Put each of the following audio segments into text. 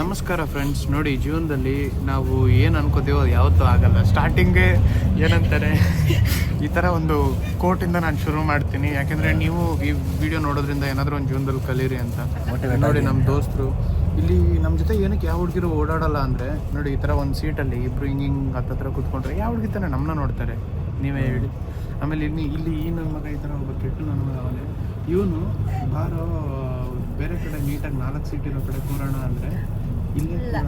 ನಮಸ್ಕಾರ ಫ್ರೆಂಡ್ಸ್. ನೋಡಿ, ಜೀವನದಲ್ಲಿ ನಾವು ಏನು ಅನ್ಕೋತೀವೋ ಅದು ಯಾವತ್ತೂ ಆಗಲ್ಲ. ಸ್ಟಾರ್ಟಿಂಗೇ ಏನಂತಾರೆ, ಈ ಥರ ಒಂದು ಕೋಟಿಂದ ನಾನು ಶುರು ಮಾಡ್ತೀನಿ. ಯಾಕೆಂದರೆ ನೀವು ಈ ವಿಡಿಯೋ ನೋಡೋದ್ರಿಂದ ಏನಾದರೂ ಒಂದು ಜೀವನದಲ್ಲಿ ಕಲೀರಿ ಅಂತ. ನೋಡಿ, ನಮ್ಮ ದೋಸ್ತರು ಇಲ್ಲಿ ನಮ್ಮ ಜೊತೆ ಏನಕ್ಕೆ ಯಾವ ಹುಡುಗಿರು ಓಡಾಡಲ್ಲ ಅಂದರೆ, ನೋಡಿ ಈ ಥರ ಒಂದು ಸೀಟಲ್ಲಿ ಇಬ್ಬರು ಹಿಂಗೆ ಹತ್ತತ್ರ ಕೂತ್ಕೊಂಡ್ರೆ ಯಾವ ಹುಡುಗಿ ತಾನೆ ನಮ್ಮನ್ನ ನೋಡ್ತಾರೆ, ನೀವೇ ಹೇಳಿ. ಆಮೇಲೆ ಇಲ್ಲಿ ಈ ನನ್ನ ಮಗ ಈ ಥರ ಒಬ್ಬ ಕೆಟ್ಟು ನನ್ನ ಮಗ ಅವನೇ. ಇವನು ಬಾರೋ ಬೇರೆ ಕಡೆ ನೀಟಾಗಿ 4 ಸೀಟ್ ಇರೋ ಕಡೆ ಕೂರೋಣ ಅಂದರೆ ಇಲ್ಲೇ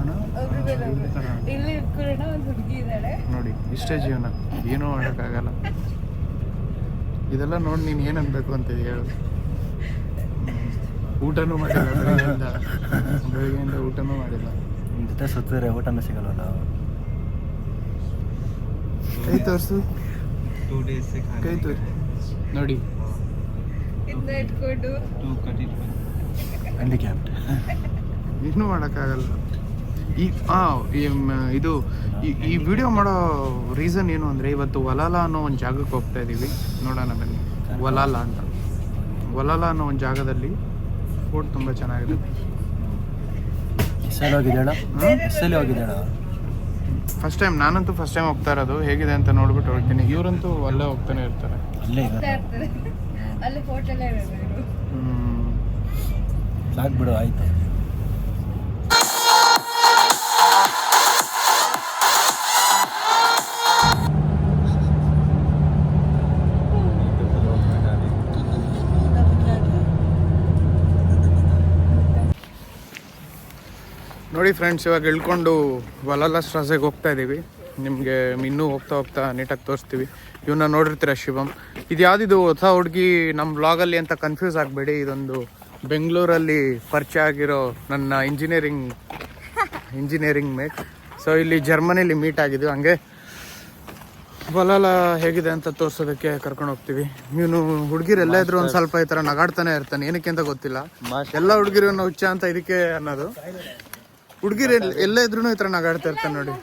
ನೋಡಿ, ಇಷ್ಟೇ ಜೀವನ, ಏನೂ ಮಾಡೋಕ್ಕಾಗಲ್ಲ. ಇದೆಲ್ಲ ನೋಡಿ ನೀನು ಏನು ಅನ್ಬೇಕು ಅಂತ ಹೇಳು. ಊಟನೂ ಮಾಡಿಲ್ಲ ಬೆಳಗ್ಗೆಯಿಂದ ಊಟನೂ ಮಾಡಿಲ್ಲ. ನಿಮ್ಮ ಜೊತೆ ಸುತ್ತಿದ್ರೆ ಊಟನೂ ಸಿಗಲ್ವಲ್ಲ. ಕೈ ತೋರಿಸು, ಕೈ ತೋರಿಸಿ ನೋಡಿ. ಹ್ಯಾಂಡಿಕ್ಯಾಪ್ಟ್, ಏನೂ ಮಾಡೋಕ್ಕಾಗಲ್ಲ. ಇದು ಈ ವಿಡಿಯೋ ಮಾಡೋ ರೀಸನ್ ಏನು ಅಂದರೆ, ಇವತ್ತು ವಲಾಲ ಅನ್ನೋ ಒಂದು ಜಾಗಕ್ಕೆ ಹೋಗ್ತಾ ಇದ್ದೀವಿ. ನೋಡೋಣ ಬನ್ನಿ. ವಲಾಲ ಅನ್ನೋ ಒಂದು ಜಾಗದಲ್ಲಿ ಫುಡ್ ತುಂಬ ಚೆನ್ನಾಗಿದೆ. ಎಸ್ಸಲ್ಲಿ ಹೋಗಿದ್ದಾಳ ಫಸ್ಟ್ ಟೈಮ್. ನಾನಂತೂ ಫಸ್ಟ್ ಟೈಮ್ ಹೋಗ್ತಾ ಇರೋದು. ಹೇಗಿದೆ ಅಂತ ನೋಡ್ಬಿಟ್ಟು ಹೋಗ್ತೀನಿ. ಇವರಂತೂ ಅಲ್ಲೇ ಹೋಗ್ತಾನೆ ಇರ್ತಾರೆ. ಸಾಕ್ಬಿಡು, ಆಯ್ತು. ನೋಡಿ ಫ್ರೆಂಡ್ಸ್, ಇವಾಗ ಇಳ್ಕೊಂಡು ವಲಾಲ ಸ್ಟ್ರಾಸೆಗೆ ಹೋಗ್ತಾ ಇದ್ದೀವಿ. ನಿಮಗೆ ಇನ್ನೂ ಹೋಗ್ತಾ ನೀಟಾಗಿ ತೋರಿಸ್ತೀವಿ. ಇವನ್ನ ನೋಡಿರ್ತೀರ, ಶಿವಮ್. ಇದು ಯಾವುದಿದು ಹೊಸ ಹುಡುಗಿ ನಮ್ಮ ಬ್ಲಾಗಲ್ಲಿ ಅಂತ ಕನ್ಫ್ಯೂಸ್ ಆಗಬೇಡಿ. ಇದೊಂದು ಬೆಂಗಳೂರಲ್ಲಿ ಪರಿಚಯ ಆಗಿರೋ ನನ್ನ ಇಂಜಿನಿಯರಿಂಗ್ ಮೇಟ್. ಸೊ ಇಲ್ಲಿ ಜರ್ಮನಿಲಿ ಮೀಟ್ ಆಗಿದ್ದೀವಿ. ಹಂಗೆ ವಲಾಲ ಹೇಗಿದೆ ಅಂತ ತೋರಿಸೋದಕ್ಕೆ ಕರ್ಕೊಂಡು ಹೋಗ್ತೀವಿ. ಇವನು ಹುಡುಗಿರು ಎಲ್ಲ ಇದ್ರು ಒಂದು ಸ್ವಲ್ಪ ಈ ಥರ ನಗಾಡ್ತಾನೆ ಇರ್ತಾನೆ. ಏನಕ್ಕೆ ಅಂತ ಗೊತ್ತಿಲ್ಲ. ಎಲ್ಲ ಹುಡುಗಿರು ಹುಚ್ಚ ಅಂತ ಇದಕ್ಕೆ ಅನ್ನೋದು. ಹುಡುಗಿರು ಎಲ್ಲ ಇದ್ರು ಈ ಥರ ನಗಾಡ್ತಾ ಇರ್ತಾನೆ ನೋಡಿ.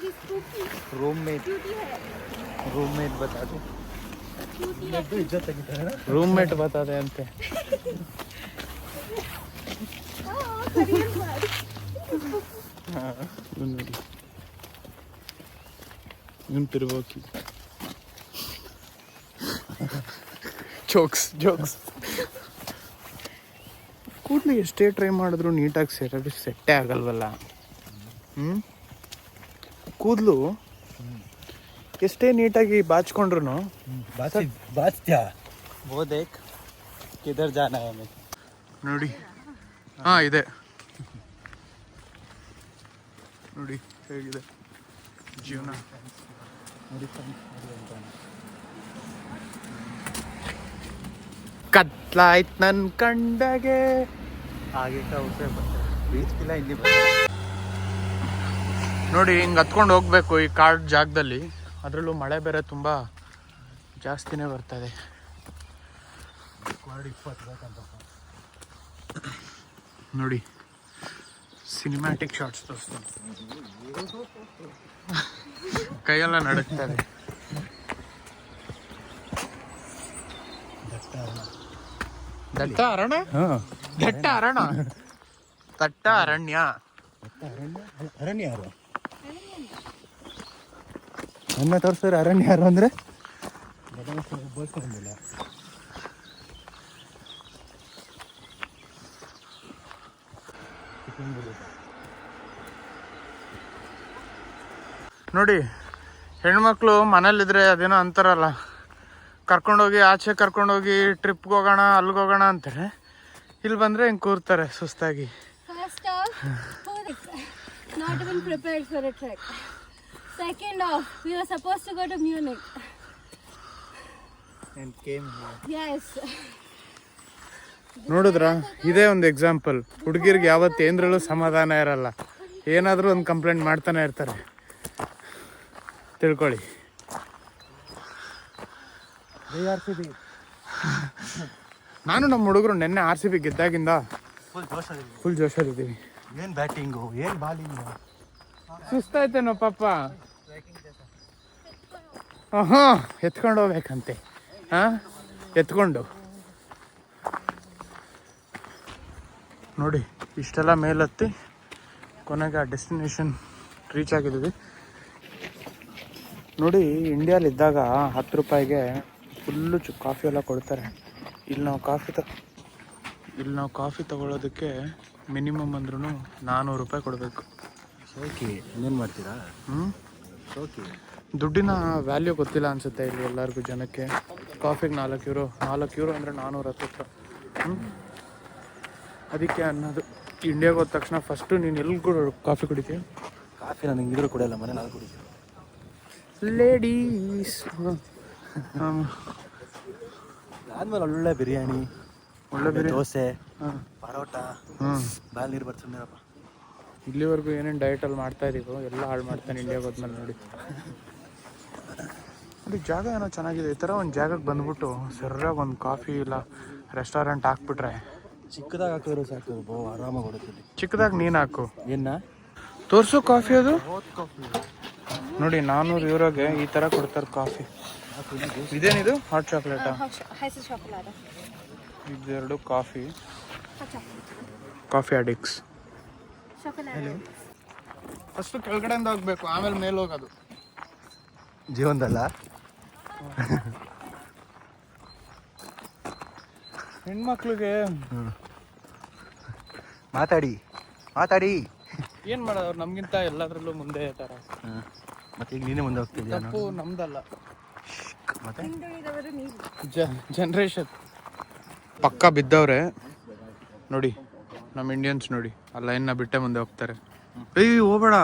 ರೂಮ್ಮೇಟ್ ಬತ್ತದೆ ಅಂತೆ. ಇವನ್ ತಿರ್ಬೋಕಿ. ಜೋಕ್ಸ್ ಕೂದಲು ಎಷ್ಟೇ ಟ್ರೈ ಮಾಡಿದ್ರು ನೀಟಾಗಿ ಸೆಟ್ಟೇ ಆಗಲ್ವಲ್ಲ. ಕೂದಲು ಎಷ್ಟೇ ನೀಟಾಗಿ ಬಾಚ್ಕೊಂಡ್ರು ನೋಡಿ. ಇದೆ ನೋಡಿ ಹೇಗಿದೆ ಜೀವನ. ಕತ್ಲಾಯ್ತು ನನ್ ಕಂಡಗೆ ನೋಡಿ. ಹಿಂಗೆ ಹತ್ಕೊಂಡು ಹೋಗ್ಬೇಕು ಈ ಕಾಡ್ ಜಾಗದಲ್ಲಿ. ಅದರಲ್ಲೂ ಮಳೆ ಬೇರೆ ತುಂಬ ಜಾಸ್ತಿನೇ ಬರ್ತದೆ. ನೋಡಿ, ಸಿನಿಮ್ಯಾಟಿಕ್ ಶಾರ್ಟ್ಸ್ ತೋರಿಸ್ತೀನಿ. ಕೈಯೆಲ್ಲ ನಡುಕ್ತಾರೆ. ದಟ್ಟ ಅರಣ್ಯ ಯಾರು ಅನ್ನ ತೋರಿಸಿದ್ರೆ ಅರಣ್ಯ ಯಾರು ಅಂದರೆ ನೋಡಿ. ಹೆಣ್ಮಕ್ಳು ಮನೇಲಿದ್ರೆ ಅದೇನೋ ಅಂತಾರಲ್ಲ, ಕರ್ಕೊಂಡೋಗಿ ಆಚೆ ಕರ್ಕೊಂಡೋಗಿ ಟ್ರಿಪ್ಗೆ ಹೋಗೋಣ ಅಲ್ಲಿಗೆ ಹೋಗೋಣ ಅಂತಾರೆ. ಇಲ್ಲಿ ಬಂದರೆ ಹಿಂಗೆ ಕೂರ್ತಾರೆ ಸುಸ್ತಾಗಿ. Not even prepared for a trek. Second off, we were supposed to go to Munich. And came here. Yes. ನೋಡಿದ್ರ, ಇದೇ ಒಂದು ಎಕ್ಸಾಂಪಲ್. ಹುಡುಗಿರ್ಗೆ ಯಾವತ್ತು ಏನ್ರಲ್ಲೂ ಸಮಾಧಾನ ಇರಲ್ಲ. ಏನಾದರೂ ಒಂದು ಕಂಪ್ಲೇಂಟ್ ಮಾಡ್ತಾನೆ ಇರ್ತಾರೆ. ತಿಳ್ಕೊಳ್ಳಿ. ನಾನು ನಮ್ಮ ಹುಡುಗರು ನೆನ್ನೆ RCB ಗೆದ್ದಾಗಿಂದ ಫುಲ್ ಜೋಶಲ್ಲಿದ್ದೀವಿ. ಏನು ಬ್ಯಾಟಿಂಗು, ಏನು ಬಾಲಿಂಗು. ಸುಸ್ತಾಯ್ತೇನೋ ಪಾಪ. ಎತ್ಕೊಂಡು ಹೋಗ್ಬೇಕಂತೆ. ಎತ್ಕೊಂಡು ನೋಡಿ. ಇಷ್ಟೆಲ್ಲ ಮೇಲತ್ತಿ ಕೊನೆಗೆ ಆ ಡೆಸ್ಟಿನೇಷನ್ ರೀಚ್ ಆಗಿದ್ದೀವಿ. ನೋಡಿ, ಇಂಡಿಯಾಲಿದ್ದಾಗ 10 ರೂಪಾಯಿಗೆ ಫುಲ್ಲು ಕಾಫಿ ಎಲ್ಲ ಕೊಡ್ತಾರೆ. ಇಲ್ಲಿ ನಾವು ಕಾಫಿ ತಗೊಳ್ಳೋದಕ್ಕೆ ಮಿನಿಮಮ್ ಅಂದ್ರೂ 400 ರೂಪಾಯಿ ಕೊಡಬೇಕು. ಓಕೆ, ಇನ್ನೇನು ಮಾಡ್ತೀರಾ? ಓಕೆ, ದುಡ್ಡಿನ ವ್ಯಾಲ್ಯೂ ಗೊತ್ತಿಲ್ಲ ಅನಿಸುತ್ತೆ ಇಲ್ಲಿ ಎಲ್ಲರಿಗೂ ಜನಕ್ಕೆ. ಕಾಫಿಗೆ 4 ಯೂರೋ ಅಂದರೆ 410 ರೂಪಾಯಿ. ಅದಕ್ಕೆ ಅನ್ನೋದು ಇಂಡಿಯಾಗೆ ಹೋದ ತಕ್ಷಣ ಫಸ್ಟು ನೀನು ಎಲ್ಲಿ ಕಾಫಿ ಕುಡಿತೀಯ? ಕಾಫಿ ನಾನು ಹಿಂಗಿದ್ರು ಕುಡಿಯಲ್ಲ, ಮನೆ ನಾನು ಕುಡಿತೀನಿ. ಲೇಡೀಸ್. ಆದ್ಮೇಲೆ ಒಳ್ಳೆ ಬಿರಿಯಾನಿ, ಒಳ್ಳೆ ದೋಸೆ, ಪರೋಟ, ಬಾಲ್ ನೀರು ಬರ್ತಿದ್ದೀರಪ್ಪ. ಇಲ್ಲಿವರೆಗೂ ಏನೇನು ಡಯಟಲ್ಲಿ ಮಾಡ್ತಾ ಇದೀವೋ ಎಲ್ಲ ಹಾಳು ಮಾಡ್ತಾನೆ ಇಂಡಿಯಾಗೆ ಹೋದ್ಮೇಲೆ. ನೋಡಿ, ಅದು ಜಾಗ ಏನೋ ಚೆನ್ನಾಗಿದೆ. ಈ ಥರ ಒಂದು ಜಾಗಕ್ಕೆ ಬಂದ್ಬಿಟ್ಟು ಸರಿಯಾಗಿ ಒಂದು ಕಾಫಿ ಇಲ್ಲ ರೆಸ್ಟೋರೆಂಟ್ ಹಾಕ್ಬಿಟ್ರೆ, ಚಿಕ್ಕದಾಗಿ ಹಾಕಿದ್ರು ಸಾಕು, ಆರಾಮಾಗಿ ಹೊಡುತ್ತದೆ. ಚಿಕ್ಕದಾಗಿ ನೀನು ಹಾಕು. ಏನ ತೋರಿಸು ಕಾಫಿ. ಅದು ಕಾಫಿ ನೋಡಿ, 400 ಯೂರೋಗೆ ಈ ಥರ ಕೊಡ್ತಾರೆ ಕಾಫಿ. ಇದೇನಿದು? ಹಾಟ್ ಚಾಕ್ಲೇಟಾ? ಇದೆರಡು ಕಾಫಿ ಅಡಿಕ್ಸ್. ಫಸ್ಟು ಕೆಳಗಡೆಯಿಂದ ಹೋಗ್ಬೇಕು, ಆಮೇಲೆ ಮೇಲೆ ಹೋಗೋದು ಜೀವನದಲ್ಲ. ಹೆಣ್ಮಕ್ಳಿಗೆ ಮಾತಾಡಿ ಏನು ಮಾಡೋದು, ನಮಗಿಂತ ಎಲ್ಲದರಲ್ಲೂ ಮುಂದೆ ಥರ. ಮತ್ತೆ ಈಗ ನೀನೇ ಮುಂದೆ ಹೋಗ್ತಿದ್ಯಾ? ತಪ್ಪು ನಮ್ದಲ್ಲ, ಮತ್ತೆ ಜನ್ರೇಷನ್. ಪಕ್ಕ ಬಿದ್ದವ್ರೆ ನೋಡಿ ನಮ್ಮ ಇಂಡಿಯನ್ಸ್. ನೋಡಿ, ಆ ಲೈನ್ನ ಬಿಟ್ಟೆ ಮುಂದೆ ಹೋಗ್ತಾರೆ. ಹೋಗ್ಬೇಡ.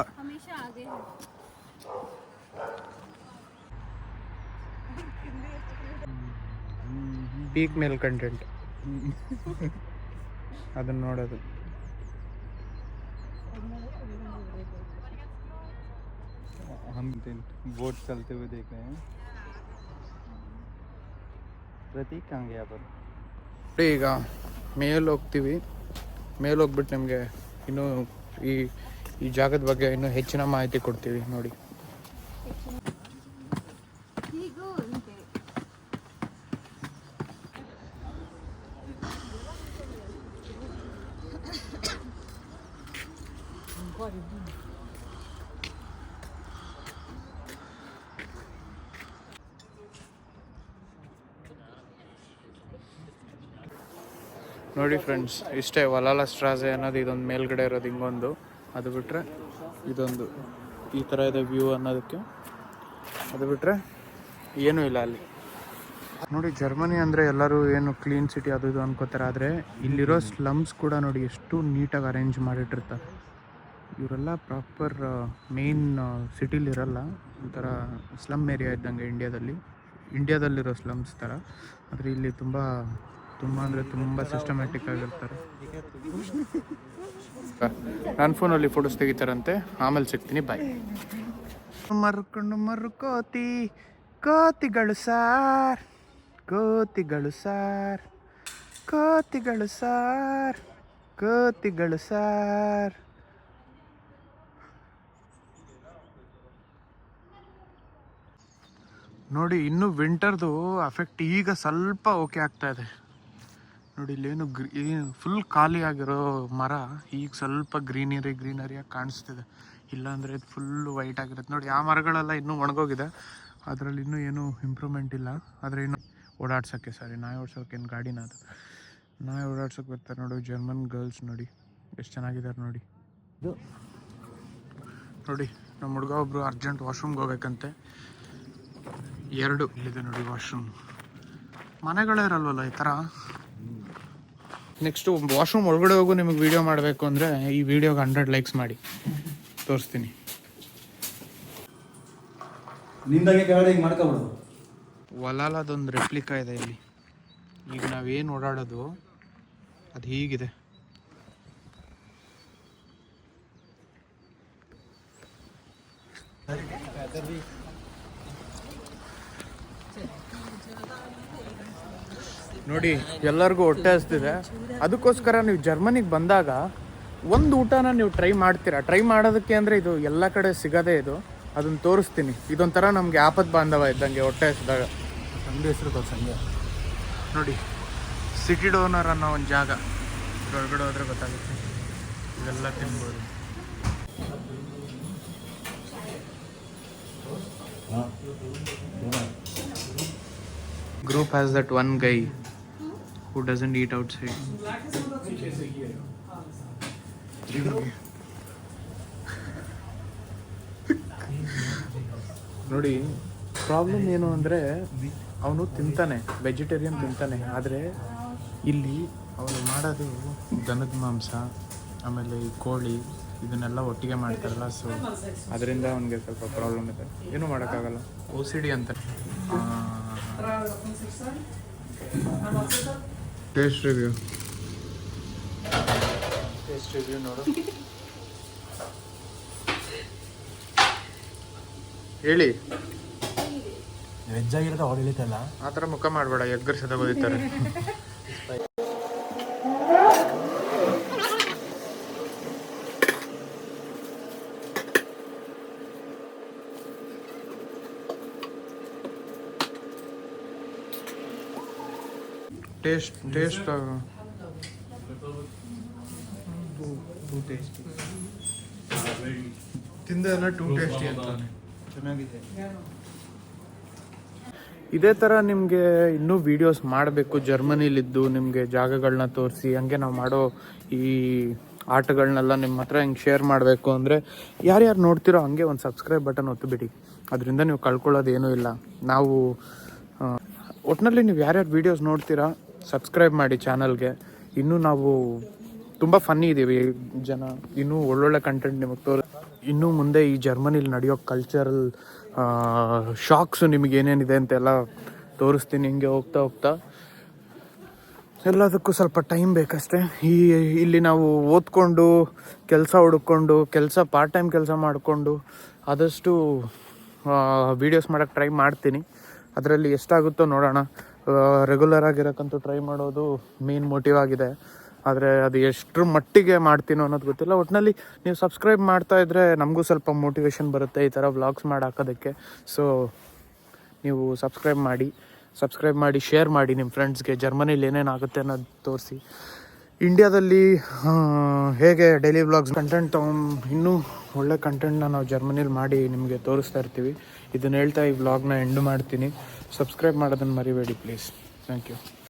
ಪೀಕ್ ಮೇಲ್ ಕಂಟೆಂಟ್ ಅದನ್ನ ನೋಡೋದು. हम बोट चलते हुए देख रहे हैं. प्रतीक कहाँ गया पर? ಈಗ ಮೇಲೆ ಹೋಗ್ತೀವಿ. ಮೇಲೆ ಹೋಗ್ಬಿಟ್ಟು ನಿಮಗೆ ಇನ್ನೂ ಈ ಜಾಗದ ಬಗ್ಗೆ ಇನ್ನೂ ಹೆಚ್ಚಿನ ಮಾಹಿತಿ ಕೊಡ್ತೀವಿ. ನೋಡಿ, ನೋಡಿ ಫ್ರೆಂಡ್ಸ್, ಇಷ್ಟೇ ವಲಾಲ ಸ್ಟ್ರಾಸೆ ಅನ್ನೋದು. ಇದೊಂದು ಮೇಲ್ಗಡೆ ಇರೋದು ಹಿಂಗೊಂದು, ಅದು ಬಿಟ್ಟರೆ ಇದೊಂದು ಈ ಥರ ಇದೆ ವ್ಯೂ ಅನ್ನೋದಕ್ಕೆ. ಅದು ಬಿಟ್ಟರೆ ಏನೂ ಇಲ್ಲ ಅಲ್ಲಿ. ನೋಡಿ, ಜರ್ಮನಿ ಅಂದರೆ ಎಲ್ಲರೂ ಏನು ಕ್ಲೀನ್ ಸಿಟಿ ಅದು ಇದು ಅನ್ಕೋತಾರೆ. ಆದರೆ ಇಲ್ಲಿರೋ ಸ್ಲಮ್ಸ್ ಕೂಡ ನೋಡಿ ಎಷ್ಟು ನೀಟಾಗಿ ಅರೇಂಜ್ ಮಾಡಿಟ್ಟಿರ್ತಾರೆ. ಇವರೆಲ್ಲ ಪ್ರಾಪರ್ ಮೇನ್ ಸಿಟಿಲಿರಲ್ಲ, ಒಂಥರ ಸ್ಲಮ್ ಏರಿಯಾ ಇದ್ದಂಗೆ ಇಂಡಿಯಾದಲ್ಲಿರೋ ಸ್ಲಮ್ಸ್ ಥರ. ಆದರೆ ಇಲ್ಲಿ ತುಂಬ ಅಂದರೆ ತುಂಬ ಸಿಸ್ಟಮ್ಯಾಟಿಕ್ ಆಗಿರ್ತಾರೆ. ನನ್ನ ಫೋನಲ್ಲಿ ಫೋಟೋಸ್ ತೆಗಿತಾರಂತೆ. ಆಮೇಲೆ ಸಿಗ್ತೀನಿ, ಬಾಯ್. ಕೋತಿಗಳು ಸಾರ್, ಕೋತಿಗಳು ಸಾರ್, ಕೋತಿಗಳು ಸಾರ್, ಕೋತಿಗಳು ಸಾರ್. ನೋಡಿ, ಇನ್ನೂ ವಿಂಟರ್ದು ಅಫೆಕ್ಟ್ ಈಗ ಸ್ವಲ್ಪ ಓಕೆ ಆಗ್ತಾ ಇದೆ. ನೋಡಿ, ಇಲ್ಲೇನು ಫುಲ್ ಖಾಲಿ ಆಗಿರೋ ಮರ ಈಗ ಸ್ವಲ್ಪ ಗ್ರೀನರಿಯಾಗಿ ಕಾಣಿಸ್ತಿದೆ. ಇಲ್ಲಾಂದರೆ ಇದು ಫುಲ್ಲು ವೈಟ್ ಆಗಿರುತ್ತೆ. ನೋಡಿ, ಆ ಮರಗಳೆಲ್ಲ ಇನ್ನೂ ಒಣಗೋಗಿದೆ. ಅದರಲ್ಲಿ ಇನ್ನೂ ಏನೂ ಇಂಪ್ರೂವ್ಮೆಂಟ್ ಇಲ್ಲ. ಆದರೆ ಇನ್ನೂ ಓಡಾಡ್ಸೋಕ್ಕೆ ನಾಯಿ ಓಡಿಸೋಕೆ ಏನು ಗಾಡಿನ ಅದು ನಾಯಿ ಓಡಾಡ್ಸೋಕೆ ಬರ್ತಾರೆ. ನೋಡಿ, ಜರ್ಮನ್ ಗರ್ಲ್ಸ್ ನೋಡಿ ಎಷ್ಟು ಚೆನ್ನಾಗಿದ್ದಾರೆ. ನೋಡಿ ನಮ್ಮ ಹುಡುಗ ಒಬ್ಬರು ಅರ್ಜೆಂಟ್ ವಾಶ್ರೂಮ್ಗೆ ಹೋಗ್ಬೇಕಂತೆ. 2 ಇಲ್ಲಿದೆ ನೋಡಿ ವಾಶ್ರೂಮ್. ಮನೆಗಳೇ ಇರಲ್ವಲ್ಲ ಈ ಥರ. ನೆಕ್ಸ್ಟು ವಾಶ್ರೂಮ್ ಒಳಗಡೆ ಹೋಗು. ನಿಮಗೆ ವೀಡಿಯೋ ಮಾಡಬೇಕು ಅಂದರೆ ಈ ವಿಡಿಯೋಗೆ 100 ಲೈಕ್ಸ್ ಮಾಡಿ ತೋರಿಸ್ತೀನಿ. ನಿಂದಾಗೆ ಕೆಳಗಡೆ ಹಿಂಗೆ ಮಾಡ್ಕೊಬಿಡೋದು. ವಲಾಲದೊಂದು ರೆಪ್ಲಿಕಾ ಇದೆ ಇಲ್ಲಿ. ಈಗ ನಾವೇನು ಓಡಾಡೋದು ಅದು ಹೀಗಿದೆ. ನೋಡಿ, ಎಲ್ಲರಿಗೂ ಹೊಟ್ಟೆ ಹಸ್ತಿದೆ. ಅದಕ್ಕೋಸ್ಕರ ನೀವು ಜರ್ಮನಿಗೆ ಬಂದಾಗ ಒಂದು ಊಟನ ನೀವು ಟ್ರೈ ಮಾಡ್ತೀರಾ. ಟ್ರೈ ಮಾಡೋದಕ್ಕೆ ಅಂದರೆ ಇದು ಎಲ್ಲ ಕಡೆ ಸಿಗೋದೇ ಇದು. ಅದನ್ನು ತೋರಿಸ್ತೀನಿ. ಇದೊಂಥರ ನಮಗೆ ಆಪತ್ ಬಾಂಧವ ಇದ್ದಂಗೆ ಹೊಟ್ಟೆ ಹಸಿದಾಗ. ಅಂಗಡಿ ಹೆಸರು ತೋರ್ಸಂಗೆ. ನೋಡಿ, ಸಿಟಿ ಡೋನರ್ ಅನ್ನೋ ಒಂದು ಜಾಗ. ಒಳಗಡೆ ಹೋದರೆ ಗೊತ್ತಾಗುತ್ತೆ. ಇವೆಲ್ಲ ತಿನ್ಬೋದು. Group has that one guy who doesn't eat outside. ನೋಡಿ ಪ್ರಾಬ್ಲಮ್ ಏನು ಅಂದರೆ ಅವನು ತಿಂತಾನೆ, ವೆಜಿಟೇರಿಯನ್ ತಿಂತಾನೆ, ಆದರೆ ಇಲ್ಲಿ ಅವನು ಮಾಡೋದು ದನದ ಮಾಂಸ ಆಮೇಲೆ ಈ ಕೋಳಿ ಇದನ್ನೆಲ್ಲ ಒಟ್ಟಿಗೆ ಮಾಡ್ತಾರಲ್ಲ, ಸೊ ಅದರಿಂದ ಅವನಿಗೆ ಸ್ವಲ್ಪ ಪ್ರಾಬ್ಲಮ್ ಇದೆ. ಏನೂ ಮಾಡೋಕ್ಕಾಗಲ್ಲ, OCD ಅಂತಾರೆ. ಟೇಸ್ಟ್ ರಿವ್ಯೂ ನೋಡು, ಹೇಳಿ. ವೆಜ್ ಆಗಿರೋದು ಅವ್ರು ಹೇಳಿತಲ್ಲ, ಆ ಥರ ಮುಖ ಮಾಡಬೇಡ, ಎಗ್ಗರ್ಸದ ಬರೀತಾರೆ. ಟೇಸ್ಟ್ ತಿಂದೆಲ್ಲ ಟೂ ಟೇಸ್ಟಿ ಅಂತ ಚೆನ್ನಾಗಿದೆ. ಇದೇ ಥರ ನಿಮಗೆ ಇನ್ನೂ ವೀಡಿಯೋಸ್ ಮಾಡಬೇಕು ಜರ್ಮನಿಲಿದ್ದು ನಿಮಗೆ ಜಾಗಗಳನ್ನ ತೋರಿಸಿ, ಹಂಗೆ ನಾವು ಮಾಡೋ ಈ ಆಟಗಳನ್ನೆಲ್ಲ ನಿಮ್ಮ ಹತ್ರ ಹಿಂಗೆ ಶೇರ್ ಮಾಡಬೇಕು ಅಂದರೆ ಯಾರ್ಯಾರು ನೋಡ್ತಿರೋ ಹಂಗೆ ಒಂದು ಸಬ್ಸ್ಕ್ರೈಬ್ ಬಟನ್ ಒತ್ತುಬಿಡಿ, ಅದರಿಂದ ನೀವು ಕಳ್ಕೊಳ್ಳೋದು ಏನೂ ಇಲ್ಲ. ನಾವು ಒಟ್ಟಿನಲ್ಲಿ ನೀವು ಯಾರ್ಯಾರು ವೀಡಿಯೋಸ್ ನೋಡ್ತೀರಾ ಸಬ್ಸ್ಕ್ರೈಬ್ ಮಾಡಿ ಚಾನಲ್ಗೆ. ಇನ್ನೂ ನಾವು ತುಂಬ ಫನ್ನಿ ಇದ್ದೀವಿ, ಜನ ಇನ್ನೂ ಒಳ್ಳೊಳ್ಳೆ ಕಂಟೆಂಟ್ ನಿಮಗೆ ಇನ್ನೂ ಮುಂದೆ ಈ ಜರ್ಮನಿಲಿ ನಡೆಯೋ ಕಲ್ಚರಲ್ ಶಾಕ್ಸು ನಿಮಗೆ ಏನೇನಿದೆ ಅಂತೆಲ್ಲ ತೋರಿಸ್ತೀನಿ. ಹಿಂಗೆ ಹೋಗ್ತಾ ಹೋಗ್ತಾ ಎಲ್ಲದಕ್ಕೂ ಸ್ವಲ್ಪ ಟೈಮ್ ಬೇಕಷ್ಟೇ. ಇಲ್ಲಿ ನಾವು ಓದ್ಕೊಂಡು ಕೆಲಸ ಹುಡುಕೊಂಡು ಪಾರ್ಟ್ ಟೈಮ್ ಕೆಲಸ ಮಾಡಿಕೊಂಡು ಆದಷ್ಟು ವೀಡಿಯೋಸ್ ಮಾಡೋಕ್ಕೆ ಟ್ರೈ ಮಾಡ್ತೀನಿ. ಅದರಲ್ಲಿ ಎಷ್ಟಾಗುತ್ತೋ ನೋಡೋಣ. ರೆಗ್ಯುಲರ್ ಆಗಿರೋಕ್ಕಂತೂ ಟ್ರೈ ಮಾಡೋದು ಮೇನ್ ಮೋಟಿವ್ ಆಗಿದೆ, ಆದರೆ ಅದು ಎಷ್ಟರ ಮಟ್ಟಿಗೆ ಮಾಡ್ತೀನೋ ಅನ್ನೋದು ಗೊತ್ತಿಲ್ಲ. ಒಟ್ಟಿನಲ್ಲಿ ನೀವು ಸಬ್ಸ್ಕ್ರೈಬ್ ಮಾಡ್ತಾ ಇದ್ದರೆ ನಮಗೂ ಸ್ವಲ್ಪ ಮೋಟಿವೇಶನ್ ಬರುತ್ತೆ ಈ ಥರ ವ್ಲಾಗ್ಸ್ ಮಾಡಿ ಹಾಕೋದಕ್ಕೆ. ಸೊ ನೀವು ಸಬ್ಸ್ಕ್ರೈಬ್ ಮಾಡಿ ಶೇರ್ ಮಾಡಿ ನಿಮ್ಮ ಫ್ರೆಂಡ್ಸ್ಗೆ. ಜರ್ಮನಿಲಿ ಏನೇನಾಗುತ್ತೆ ಅನ್ನೋದು ತೋರಿಸಿ. ಇಂಡಿಯಾದಲ್ಲಿ ಹೇಗೆ ಡೈಲಿ ವ್ಲಾಗ್ಸ್ ಕಂಟೆಂಟ್ ಇನ್ನೂ ಒಳ್ಳೆ ಕಂಟೆಂಟ್ನ ನಾವು ಜರ್ಮನಿಲಿ ಮಾಡಿ ನಿಮಗೆ ತೋರಿಸ್ತಾ ಇರ್ತೀವಿ. ಇದನ್ನು ಹೇಳ್ತಾ ಈ ವ್ಲಾಗ್ನ ಎಂಡ್ ಮಾಡ್ತೀನಿ. ಸಬ್ಸ್ಕ್ರೈಬ್ ಮಾಡೋದನ್ನು ಮರಿಬೇಡಿ ಪ್ಲೀಸ್. Thank you.